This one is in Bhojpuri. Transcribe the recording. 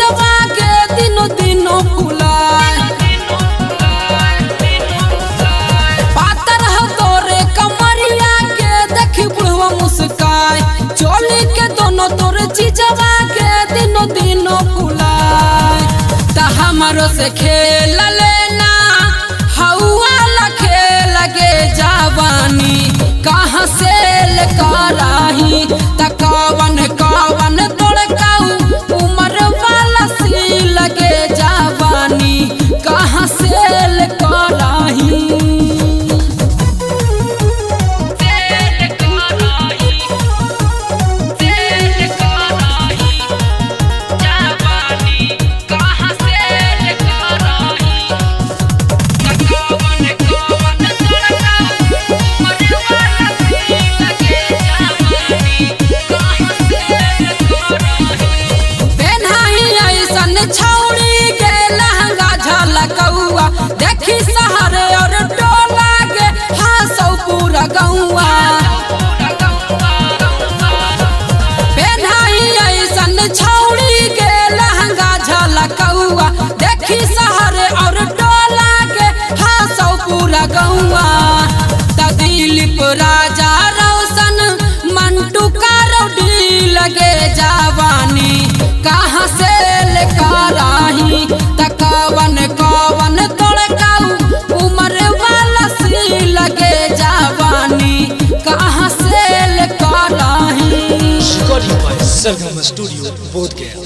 चीजवा के दिनों दिनों फुलाए। पातर हो तोरे कमरिया के देखी बुढ़वा मुस्काए। चोली के दोनों तोरे चीजवा के दिनों दिनों फुलाए। ता हमारो से खेल लेना हवा खेल गे जवानी कहाँ से कराही। ता कवन कवन तोड़काऊ उमर वाला सी लगे जवानी कहाँ से कराही। छौड़ी के लहंगा झलकौआ देखी सहरे और टोला के हासौ पूरा गौआ। पेन्हाई ऐसन छौड़ी के लहंगा झलकौआ देखी सहरे और टोला के हासौ पूरा गौआ। त दिलीप राजा रोशन मंटू का रौडी लगे जवानी कहाँ से कराही। तकवन कवन तोड़काऊ उमर वाला सी लगे जवानी कहाँ से कराही। रिकॉर्डिंग बाय सरगम स्टूडियो बोध गया।